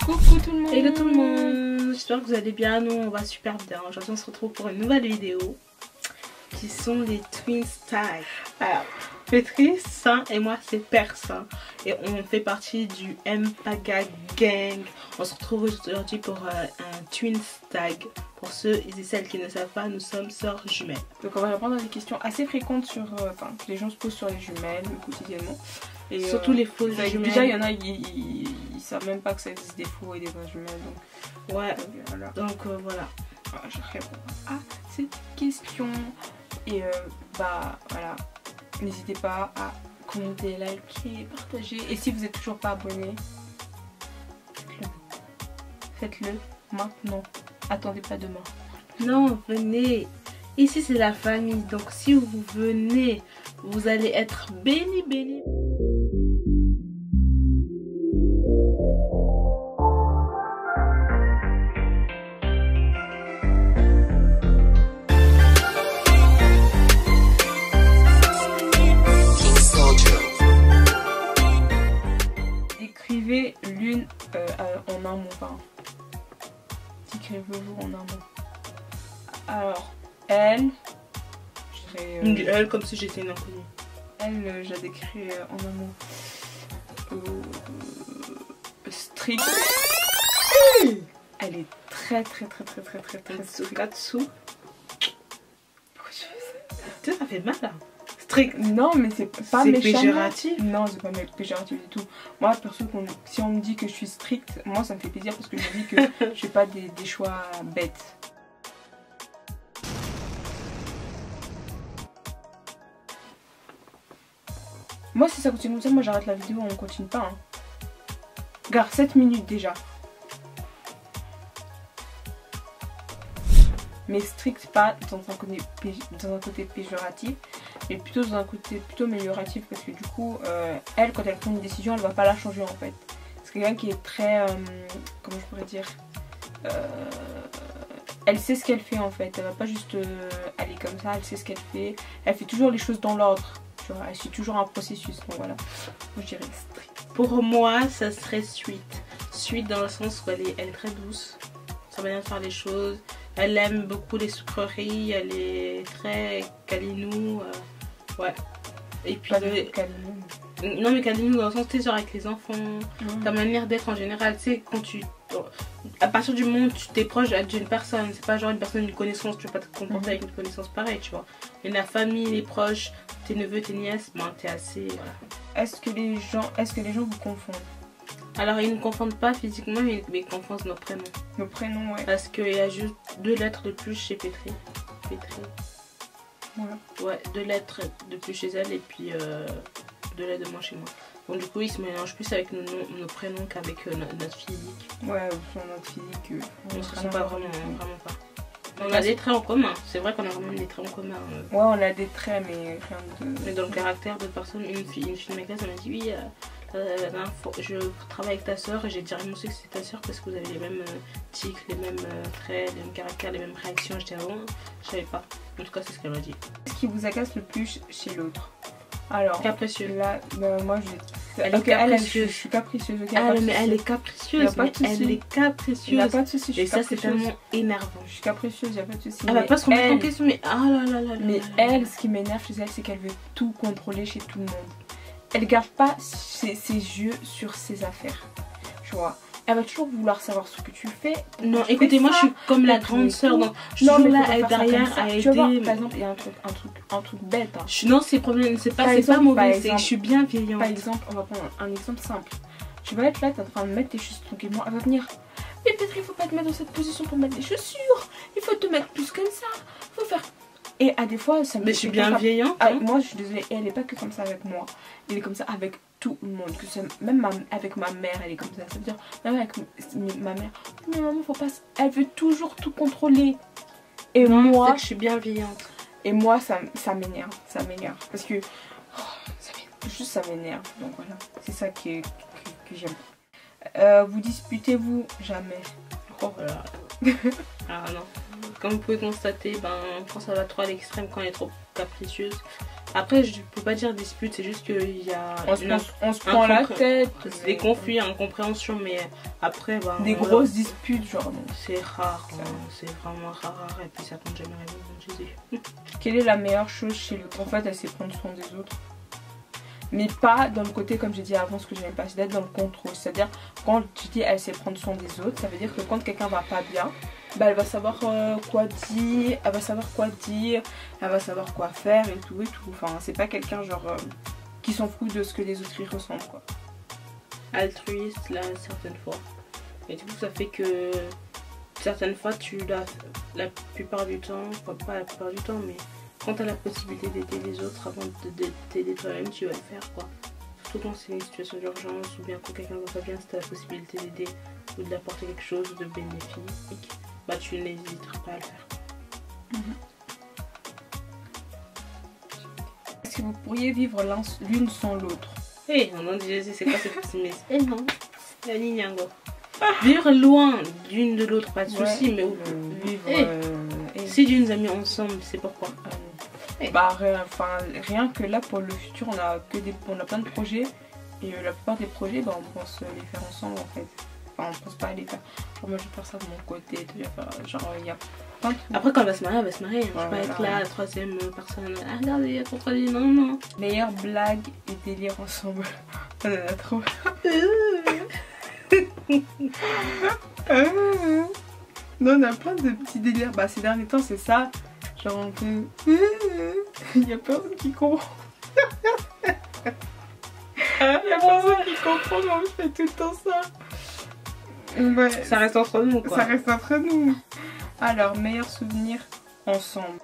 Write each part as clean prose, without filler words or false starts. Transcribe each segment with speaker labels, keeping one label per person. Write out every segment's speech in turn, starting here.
Speaker 1: Coucou tout le monde.
Speaker 2: Hello tout le monde, j'espère que vous allez bien. Nous on va super bien. Aujourd'hui on se retrouve pour une nouvelle vidéo qui sont les Twin Style. Alors Pétri, Saint et moi c'est Persin et on fait partie du Mpaga Gang. On se retrouve aujourd'hui pour un Twin Style. Pour ceux et celles qui ne savent pas, nous sommes sœurs jumelles.
Speaker 1: Donc on va répondre à des questions assez fréquentes sur, que les gens se posent sur les jumelles quotidiennement. Et
Speaker 2: surtout les fausses jumelles.
Speaker 1: Déjà il y en a ils savent même pas que ça existe des faux et des vraies jumelles. Donc,
Speaker 2: ouais.
Speaker 1: Voilà.
Speaker 2: Donc voilà.
Speaker 1: Je réponds à cette question. Et bah voilà. N'hésitez pas à commenter, liker, partager. Et si vous n'êtes toujours pas abonné, faites-le maintenant. Attendez pas demain.
Speaker 2: Non, venez. Ici c'est la famille. Donc si vous venez, vous allez être bénis, bénis.
Speaker 1: Décrivez l'une en un mot. Enfin, décrivez-vous en un mot. Alors, elle, je dirais.
Speaker 2: Elle comme si j'étais une inconnue.
Speaker 1: Elle, je la décris en un mot. Strict. Elle est très strict.
Speaker 2: Katsu. Pourquoi tu fais ça? Ça fait mal là. Strict.
Speaker 1: Non, mais c'est pas méchant.
Speaker 2: C'est péjoratif.
Speaker 1: Non, c'est pas péjoratif du tout. Moi, perso, si on me dit que je suis stricte, moi ça me fait plaisir parce que je me dis que je fais pas des choix bêtes. Moi, si ça continue comme ça, moi j'arrête la vidéo, on continue pas. Hein. Regarde, 7 minutes déjà. Mais strict, pas dans un côté péjoratif, mais plutôt dans un côté plutôt amélioratif, parce que du coup, elle, quand elle prend une décision, elle va pas la changer en fait. C'est quelqu'un qui est très, comment je pourrais dire, elle sait ce qu'elle fait en fait, elle va pas juste aller comme ça, elle sait ce qu'elle fait toujours les choses dans l'ordre, tu vois, elle suit toujours un processus, donc voilà, moi je dirais strict.
Speaker 2: Pour moi, ça serait Sweet. Sweet dans le sens où elle est très douce, sa manière de faire les choses. Elle aime beaucoup les sucreries, elle est très câlinou, ouais. Et puis non mais câlinou dans le sens, tu sais, genre avec les enfants, ta manière d'être en général, tu sais, quand à partir du moment où tu t'es proche d'une personne, c'est pas genre une personne d'une connaissance, tu vas pas te comporter avec une connaissance pareille, tu vois. Mais la famille, les proches, tes neveux, tes nièces, ben t'es assez, voilà.
Speaker 1: Est-ce que les gens vous confondent?
Speaker 2: Alors ils ne confondent pas physiquement, mais ils confondent nos prénoms.
Speaker 1: Nos prénoms, ouais.
Speaker 2: Parce qu'il y a juste 2 lettres de plus chez Pétri.
Speaker 1: Voilà.
Speaker 2: Ouais, 2 lettres de plus chez elle et puis 2 lettres de moins chez moi. Donc du coup ils se mélangent plus avec nos prénoms qu'avec notre physique.
Speaker 1: Ouais, sur notre physique.
Speaker 2: On se sent pas vraiment pas. On a des traits en commun, c'est vrai qu'on a vraiment des traits en commun.
Speaker 1: Ouais, on a des traits, mais rien de...
Speaker 2: Mais dans le caractère de personne, une fille de ma classe, elle m'a dit oui, je travaille avec ta soeur et j'ai directement su que c'était ta soeur parce que vous avez les mêmes tics, les mêmes traits, les mêmes caractères, les mêmes réactions. J'étais avant, je savais pas. En tout cas, c'est ce qu'elle m'a dit.
Speaker 1: Qu'est-ce qui vous agace le plus chez l'autre? Alors,
Speaker 2: capricieux.
Speaker 1: Là, moi
Speaker 2: elle est capricieuse.
Speaker 1: Je suis capricieuse. Okay,
Speaker 2: mais elle est capricieuse. Elle est capricieuse.
Speaker 1: Il n'y a pas de souci.
Speaker 2: Et ça, c'est tellement énervant.
Speaker 1: Je suis capricieuse, il n'y a pas de souci.
Speaker 2: Elle va pas se remettre en question, mais ah là là.
Speaker 1: Mais elle, ce qui m'énerve chez elle, c'est qu'elle veut tout contrôler chez tout le monde. Elle garde pas ses yeux sur ses affaires. Tu vois. Elle va toujours vouloir savoir ce que tu fais.
Speaker 2: Non, écoutez, moi je suis comme la grande sœur. Je suis toujours là derrière à aider.
Speaker 1: Tu vois, par exemple, il y a un truc bête. Hein.
Speaker 2: Non, c'est problème, c'est pas mauvais, c'est que je suis bienveillante.
Speaker 1: Par exemple, on va prendre un exemple simple. Tu vas être là, tu es en train de mettre tes chaussures tranquillement. Elle va venir. Mais Pétri, il faut pas te mettre dans cette position pour mettre des chaussures. Il faut te mettre plus comme ça. Faut faire. Et à des fois, ça me...
Speaker 2: Mais je suis bienveillante.
Speaker 1: Moi, je suis désolée. Et elle est pas que comme ça avec moi. Elle est comme ça avec tout le monde. Même avec ma mère, elle est comme ça. Ça veut dire, même avec ma mère. Mais maman, faut pas... Elle veut toujours tout contrôler. Et
Speaker 2: non,
Speaker 1: moi...
Speaker 2: C'est que je suis bienveillante.
Speaker 1: Et moi, ça m'énerve. Ça m'énerve. Parce que... juste, ça m'énerve. Donc voilà. C'est ça que j'aime. Vous disputez-vous jamais?
Speaker 2: Oh là. Ah non. Comme vous pouvez constater, quand ça va trop à l'extrême, quand il y a trop capricieuse. Après, je peux pas dire dispute, c'est juste qu'il y a
Speaker 1: on se prend la tête.
Speaker 2: Des conflits, incompréhension, mais après, bah,
Speaker 1: des grosses disputes, genre.
Speaker 2: C'est rare, hein, c'est vraiment rare, et puis ça compte jamais arriver, comme je dis.
Speaker 1: Quelle est la meilleure chose chez l'autre? En fait, elle sait prendre soin des autres. Mais pas dans le côté, comme j'ai dit avant, ce que j'aime pas, c'est d'être dans le contrôle. C'est-à-dire, quand tu dis elle sait prendre soin des autres, ça veut dire que quand quelqu'un va pas bien, bah, elle va savoir quoi dire, elle va savoir quoi dire, elle va savoir quoi faire et tout et tout. Enfin, c'est pas quelqu'un genre qui s'en fout de ce que les autres y ressentent, quoi.
Speaker 2: Altruiste, là, certaines fois. Et du coup, ça fait que certaines fois, la plupart du temps, enfin, pas la plupart du temps, mais quand tu as la possibilité d'aider les autres avant de t'aider toi-même, tu vas le faire, quoi. Surtout quand c'est une situation d'urgence ou bien quand quelqu'un va pas bien, si tu as la possibilité d'aider ou de l'apporter quelque chose de bénéfique, bah tu n'hésiteras pas à le faire.
Speaker 1: Est-ce que vous pourriez vivre l'une sans l'autre?
Speaker 2: Eh, on en dit, c'est quoi cette pessimiste? Eh non, la Ninyango. Vivre loin d'une de l'autre, pas de soucis, mais vivre. Si d'une amie ensemble, c'est pourquoi?
Speaker 1: Bah rien que là pour le futur, on a plein de projets et la plupart des projets, bah, on pense les faire ensemble en fait. Enfin, on pense pas à les faire. Genre moi je vais faire ça de mon côté, genre il y a plein de trucs.
Speaker 2: Après quand elle va se marier, elle va se marier. Je vais pas être là, la troisième personne. Ah, regardez, il y a contredit, non, non.
Speaker 1: Meilleure blague et délire ensemble. On en a trop. Non, on a plein de petits délires. Bah ces derniers temps c'est ça. Genre on fait... Il y a personne qui comprend. Il y a personne qui comprend, mais on fait tout le temps ça. Ouais.
Speaker 2: Ça reste entre nous, quoi.
Speaker 1: Ça reste entre nous. Alors, meilleur souvenir ensemble.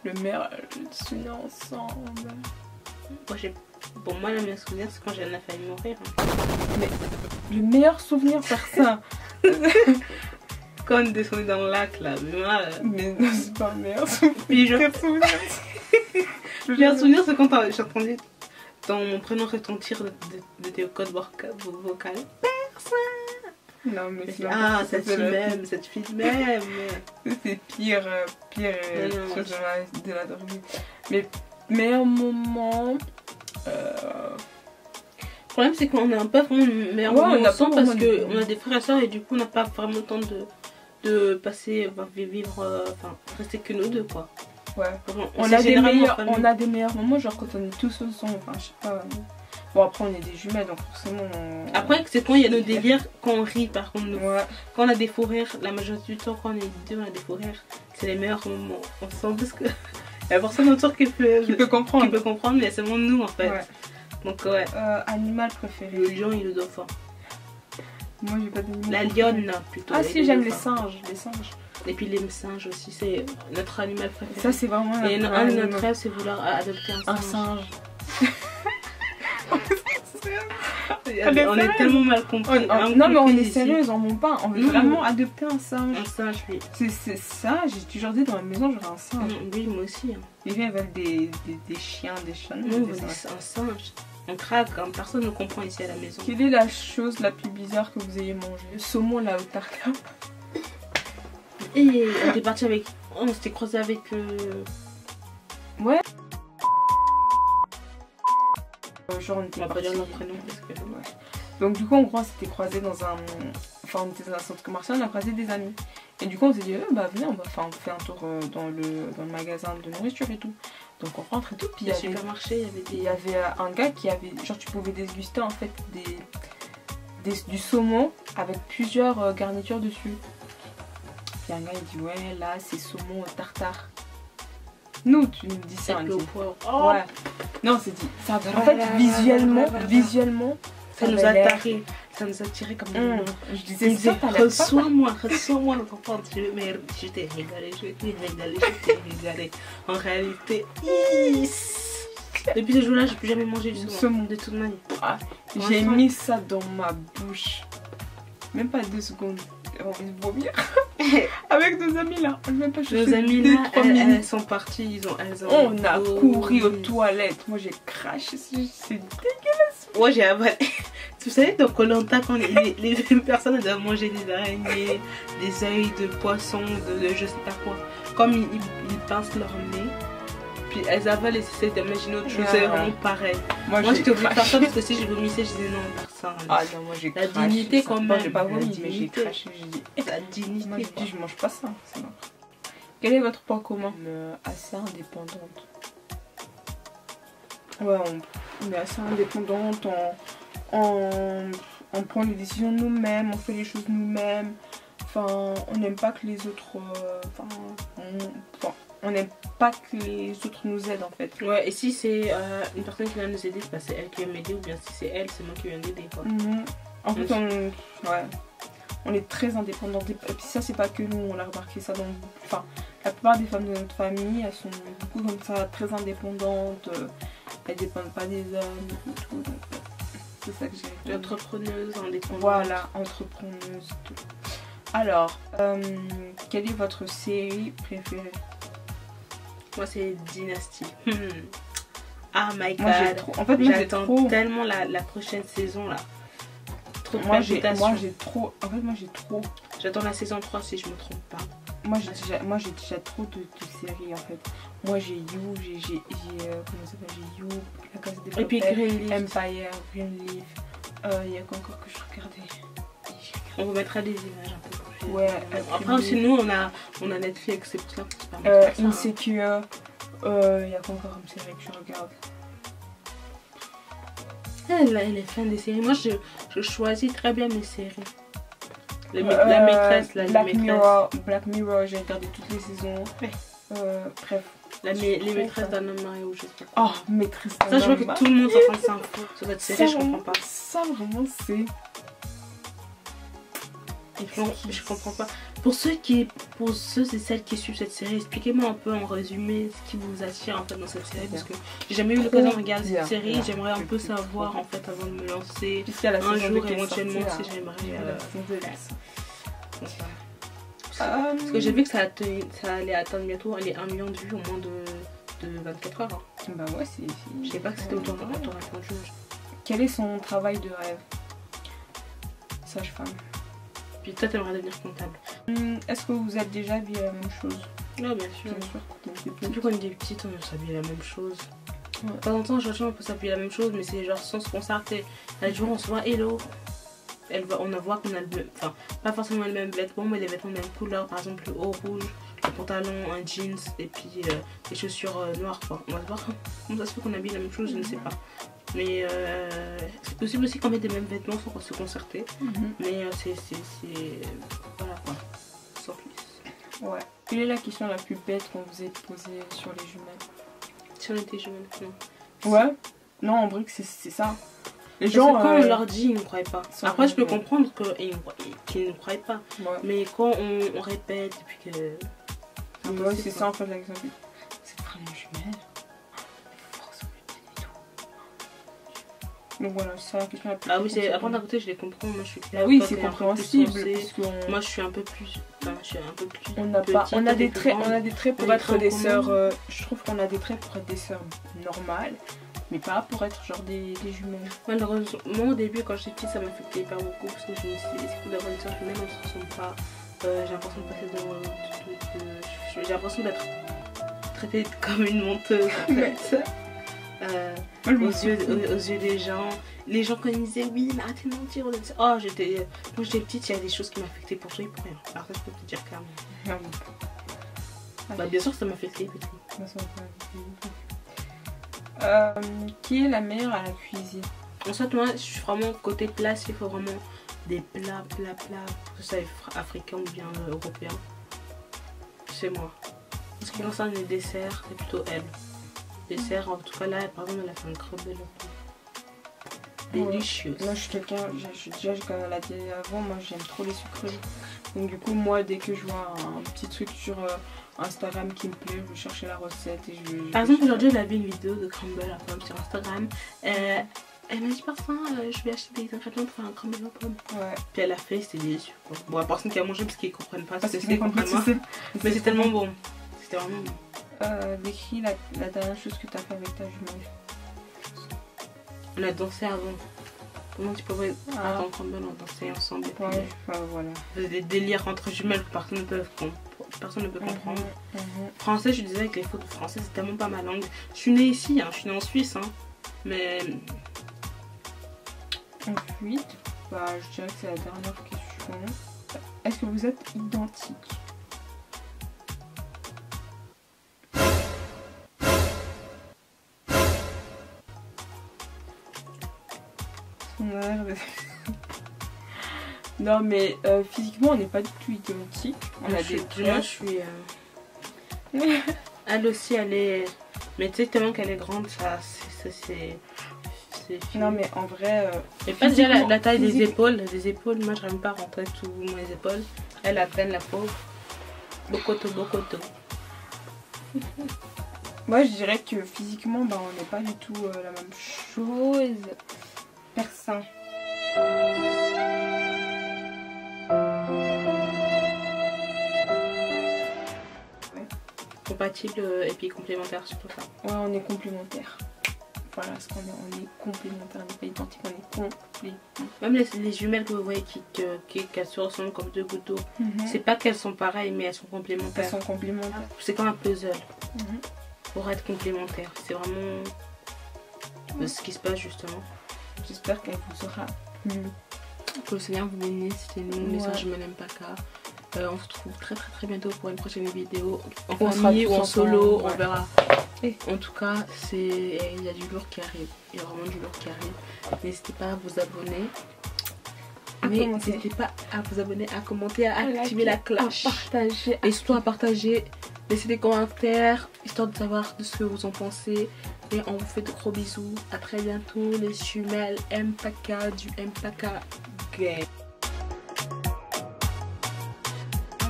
Speaker 1: Le meilleur souvenir ensemble.
Speaker 2: Pour moi, le meilleur souvenir, c'est quand j'ai la failli mourir.
Speaker 1: Mais le meilleur souvenir, faire ça.
Speaker 2: Quand on est descendu dans le lac, là.
Speaker 1: Mais non, c'est pas le meilleur souvenir.
Speaker 2: Le meilleur souvenir, c'est quand j'ai entendu ton prénom retentir de tes codes vocales.
Speaker 1: Non, mais c'est
Speaker 2: cette fille même, cette fille même.
Speaker 1: C'est pire chose de la drogue. Mais meilleur moment.
Speaker 2: Le problème, c'est qu'on n'a pas vraiment le meilleur moment ensemble parce qu'on a des frères et soeurs et du coup, on n'a pas vraiment le temps de passer, vivre, enfin, rester que nous deux, quoi.
Speaker 1: Ouais, on a des meilleurs moments, genre quand on est tous ensemble, enfin, je sais pas. Bon, après, on est des jumelles, donc forcément.
Speaker 2: Après, c'est quand il y a nos délires, quand on rit, par contre. Quand on a des fous rires, la majorité du temps, quand on est deux, on a des fous rires. C'est les meilleurs moments ensemble parce que il y a personne autour qui peut comprendre, mais c'est seulement nous, en fait. Ouais. Donc, ouais.
Speaker 1: Animal préféré?
Speaker 2: Le lion et le dauphin.
Speaker 1: Moi, j'ai pas d'animal.
Speaker 2: La lionne, plutôt.
Speaker 1: Ah, si, j'aime les singes.
Speaker 2: Et puis les singes aussi, c'est notre animal préféré.
Speaker 1: Ça, c'est vraiment.
Speaker 2: Et un de notre rêve, c'est vouloir adopter un singe. On est tellement mal compris.
Speaker 1: Non, mais on est sérieuse, on ment pas. On veut vraiment adopter un singe.
Speaker 2: Un singe, oui.
Speaker 1: C'est ça, j'ai toujours dit dans la maison, j'aurais un singe.
Speaker 2: Oui, moi aussi.
Speaker 1: Les gens veulent des chiens, des chats.
Speaker 2: Non, un singe. On craque, personne ne comprend ici à la maison.
Speaker 1: Quelle est la chose la plus bizarre que vous ayez mangée? Le saumon là au tartare.
Speaker 2: Et on était parti avec. On s'était croisé avec.
Speaker 1: Ouais. Genre on était
Speaker 2: pas dire notre prénom parce que.
Speaker 1: Ouais. Donc du coup en gros on s'était croisés dans un. Enfin on était dans un centre commercial, on a croisé des amis. Et du coup on s'est dit bah venez on fait un tour dans le magasin de nourriture et tout. Donc on rentre et tout. Puis
Speaker 2: il y avait supermarché,
Speaker 1: il y avait un gars qui avait. Genre tu pouvais déguster en fait du saumon avec plusieurs garnitures dessus. Puis un gars il dit ouais là c'est saumon au tartare. Nous tu nous dis ça.
Speaker 2: Oh.
Speaker 1: Ouais. Non c'est dit. Ça, en fait visuellement
Speaker 2: ça nous a attiré. Ça nous a tiré comme des
Speaker 1: Je disais ça,
Speaker 2: reçois-moi notre enfant. Je t'ai régalé, En réalité, depuis ce jour-là, j'ai plus jamais mangé du saumon de toute manière.
Speaker 1: J'ai mis ça dans ma bouche. Même pas 2 secondes. J'ai envie de vomir. Avec nos amis là.
Speaker 2: Nos amis là, elles sont parties.
Speaker 1: On a couru aux toilettes. Moi j'ai craché. C'est dégueulasse.
Speaker 2: Moi j'ai avalé. Vous savez, dans Koh-Lanta, quand les personnes doivent manger des araignées, des œils de poisson, de je sais pas quoi. Comme ils pincent leur nez, puis elles avalent et essaient d'imaginer autre chose.
Speaker 1: Ouais,
Speaker 2: C'est
Speaker 1: ouais.
Speaker 2: vraiment pareil.
Speaker 1: Moi
Speaker 2: J'étais obligée de faire ça parce que si je vomissais, je disais non, personne.
Speaker 1: Ah non, moi j'ai
Speaker 2: La
Speaker 1: craché
Speaker 2: dignité
Speaker 1: ça.
Speaker 2: quand
Speaker 1: Moi
Speaker 2: même.
Speaker 1: j'ai pas
Speaker 2: La
Speaker 1: vomi, mais j'ai
Speaker 2: dignité.
Speaker 1: craché. J'ai dit,
Speaker 2: La dignité.
Speaker 1: moi j'ai
Speaker 2: quoi.
Speaker 1: dit, je mange pas ça. C'est bon. Quel est votre point commun? Assez indépendante. Ouais, on est assez indépendante, on prend les décisions nous-mêmes, on fait les choses nous-mêmes. Enfin, on n'aime pas que les autres. On n'aime pas que les autres nous aident en fait.
Speaker 2: Ouais, et si c'est une personne qui vient nous aider, c'est elle qui vient m'aider, ou bien si c'est elle, c'est moi qui viens d'aider quoi.
Speaker 1: En fait, on est très indépendantes. Et puis ça, c'est pas que nous, on a remarqué ça dans. Enfin, la plupart des femmes de notre famille, elles sont beaucoup comme ça, très indépendantes. Elles dépendent pas des hommes et tout. Donc, c'est ça que j'ai.
Speaker 2: Entrepreneuse, indépendante.
Speaker 1: Voilà, entrepreneuse. Tout. Alors, quelle est votre série préférée?
Speaker 2: Moi, c'est Dynasty. Ah my god.
Speaker 1: Moi, j'ai trop. En fait, moi, j'ai
Speaker 2: j'attends
Speaker 1: trop.
Speaker 2: tellement la prochaine saison là. Trop de
Speaker 1: Moi, j'ai
Speaker 2: palpitations.
Speaker 1: trop. En fait, moi, j'ai trop.
Speaker 2: J'attends la saison 3 si je me trompe pas.
Speaker 1: Moi, j'ai déjà trop de séries en fait. Moi, j'ai You, comment ça s'appelle? J'ai You, La Casa des Papel,
Speaker 2: Et puis Greenleaf.
Speaker 1: Empire, Greenleaf. Il y a quoi encore que je regardais?
Speaker 2: On vous mettra des images un peu plus.
Speaker 1: Ouais.
Speaker 2: Après aussi nous on a Netflix, c'est pour ça que c'est pas mal.
Speaker 1: Insecure. Il y a quoi encore comme série que je regarde?
Speaker 2: Elle est fan des séries. Moi je choisis très bien mes séries. La maîtresse,
Speaker 1: Black Mirror, j'ai regardé toutes les saisons.
Speaker 2: Ouais.
Speaker 1: Bref.
Speaker 2: Les maîtresses d'un homme marié ou je sais pas.
Speaker 1: Oh, maîtresse.
Speaker 2: Ça, je vois que tout le monde est en train de s'info sur cette série, je comprends pas.
Speaker 1: Ça, vraiment, c'est.
Speaker 2: Je comprends pas. Pour ceux et celles qui suivent cette série, expliquez-moi un peu en résumé ce qui vous attire en fait dans cette série, parce que j'ai jamais eu l'occasion de regarder cette série. J'aimerais un peu savoir en fait avant de me lancer. Un jour éventuellement si j'aimerais. Parce que j'ai vu que ça allait atteindre bientôt les 1 million de vues au moins de 24 heures. Hein.
Speaker 1: Bah ouais, c'est.
Speaker 2: Je sais pas que c'était autant répandu.
Speaker 1: Quel est son travail de rêve? Sage-femme.
Speaker 2: Puis toi, t'aimerais devenir comptable.
Speaker 1: Est-ce que vous êtes déjà habillé la même chose?
Speaker 2: Ouais, bien sûr. Depuis qu'on était petite, on s'habille la même chose. Ouais. De temps en temps, on peut s'habiller la même chose, mais c'est genre sans se concerter. Un jour, on se voit, hello. On voit qu'on a le même. Enfin, pas forcément les mêmes vêtements, mais les vêtements de même couleur. Par exemple, le haut rouge, le pantalon, un jeans, et puis les chaussures noires. Quoi. On va se voir comment ça se fait qu'on habille la même chose, je ne sais pas. Mais c'est possible aussi qu'on mette des mêmes vêtements sans se concerter. Mais c'est. Voilà quoi. Sans plus.
Speaker 1: Ouais. Quelle est la question la plus bête qu'on vous ait posée sur les jumelles?
Speaker 2: Si on était jumelles, non.
Speaker 1: Ouais. Non, en vrai, c'est ça.
Speaker 2: Les gens, quand on leur dit, ils ne croient pas. Après, je peux comprendre qu'ils ne croient pas.
Speaker 1: Ouais.
Speaker 2: Mais quand on répète, et puis que.
Speaker 1: Ouais, c'est ça en fait l'exemple. C'est vraiment jumelle. Donc voilà, c'est la question la plus.
Speaker 2: Ah oui, c'est après d'un côté je les comprends, moi je suis claire.
Speaker 1: Oui, c'est compréhensible.
Speaker 2: Moi je suis un peu plus. Enfin, je suis un peu plus.
Speaker 1: On a des traits pour être des sœurs. Je trouve qu'on a des traits pour être des sœurs normales, mais pas pour être genre des jumelles.
Speaker 2: Malheureusement, moi au début quand j'étais petite ça m'affectait hyper beaucoup parce que je me suis dit est-ce que d'avoir une sœur jumelle on se ressemble pas. J'ai l'impression de passer j'ai l'impression d'être traitée comme une menteuse en fait. Aux yeux des gens, les gens quand ils disaient oui mais arrêtez de mentir, quand j'étais petite il y a des choses qui m'affectaient pour tout et pour rien. Alors ça je peux te dire clairement. Bah bien sûr ça m'affectait petit.
Speaker 1: Qui est la meilleure à la cuisine?
Speaker 2: En fait moi je suis vraiment côté place, il faut vraiment des plats, que ça soit africain ou bien européen. C'est moi. En ce qui concerne les desserts, c'est plutôt elle. Dessert, en tout cas là, par exemple, elle a fait un crumble délicieux.
Speaker 1: Moi, je suis quelqu'un, comme elle a dit avant, moi j'aime trop les sucreries. Donc, du coup, moi, dès que je vois un petit truc sur Instagram qui me plaît, je vais chercher la recette et je vais.
Speaker 2: Par exemple, aujourd'hui, elle a vu une vidéo de crumble à pomme sur Instagram. Elle m'a dit, parfois, je vais acheter des ingrédients pour faire un crumble aux pommes. Ouais. Puis elle a fait, c'était délicieux. Bon, à personne qui a mangé parce qu'ils comprennent pas ce que c'est complètement. Mais c'est tellement bon. C'était vraiment bon.
Speaker 1: Décris la dernière chose que tu as fait avec ta jumelle.
Speaker 2: On a dansé avant. Comment tu pourrais attendre crumble, on a dansé ensemble.
Speaker 1: Ouais, voilà.
Speaker 2: Des délires entre jumelles que personne ne peut personne ne peut comprendre. Français, je disais avec les fautes de français, c'est tellement pas ma langue. Je suis née ici, hein, je suis née en Suisse, hein, mais...
Speaker 1: Ensuite, bah, je dirais que c'est la dernière question. Est-ce que vous êtes identiques? On a l'air de... Non mais physiquement on n'est pas du tout identiques. On a des traits.
Speaker 2: Moi je suis... Elle aussi elle est... Mais tu sais tellement qu'elle est grande, ça c'est...
Speaker 1: Non mais en vrai...
Speaker 2: Et pas déjà la taille des épaules. Les épaules, moi j'aime pas rentrer tout mes épaules. Elle a peine la pauvre. Bokoto, bokoto.
Speaker 1: Moi je dirais que physiquement bah, on n'est pas du tout la même chose. Persin.
Speaker 2: Compatible et puis complémentaire surtout ça.
Speaker 1: Ouais on est complémentaires. Voilà ce qu'on est, on est complémentaires, on n'est pas identiques, on est complémentaires.
Speaker 2: Même les jumelles que vous voyez qu'elles se ressemblent comme deux gouttes d'eau, c'est pas qu'elles sont pareilles mais elles sont complémentaires.
Speaker 1: Elles sont complémentaires.
Speaker 2: C'est comme un puzzle pour être complémentaire. C'est vraiment ce qui se passe justement.
Speaker 1: J'espère qu'elle vous aura plu.
Speaker 2: Que le Seigneur vous bénisse, c'était nous, message je me n'aime pas car. On se retrouve très bientôt pour une prochaine vidéo. En famille ou en solo, on verra. En tout cas, il y a du lourd qui arrive. Il y a vraiment du lourd qui arrive. N'hésitez pas à vous abonner. Mais n'hésitez pas à vous abonner, à commenter, à activer la cloche.
Speaker 1: À partager.
Speaker 2: Et surtout à partager. Laissez des commentaires, histoire de savoir de ce que vous en pensez. Et on vous fait de gros bisous. À très bientôt, les jumelles MPK du MPK Game.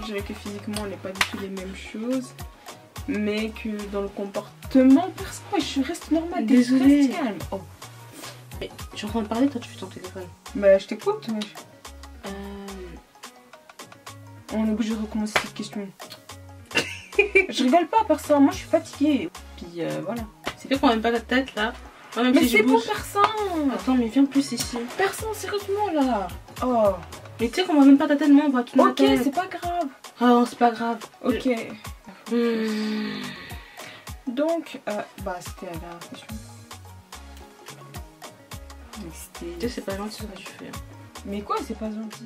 Speaker 1: Je dirais que physiquement on n'est pas du tout les mêmes choses, mais que dans le comportement, je reste normale.
Speaker 2: Désolée.
Speaker 1: Reste calme. Oh.
Speaker 2: Mais, je suis en train de parler, toi tu fais ton téléphone.
Speaker 1: Bah je t'écoute. On est obligé de recommencer cette question. Je rigole pas, personne. Moi je suis fatiguée. Puis voilà.
Speaker 2: C'est fait qu'on n'aime pas la tête là.
Speaker 1: Même mais si c'est pour personne.
Speaker 2: Attends mais viens plus ici.
Speaker 1: Personne sérieusement là. Oh.
Speaker 2: Mais tu sais qu'on voit même pas ta tête, moi on voit tout.
Speaker 1: Ok, c'est pas grave.
Speaker 2: Oh, c'est pas grave.
Speaker 1: Ok. Donc, bah c'était la dernière question.
Speaker 2: Tu sais, c'est pas gentil ce que tu fais.
Speaker 1: Mais quoi, c'est pas gentil?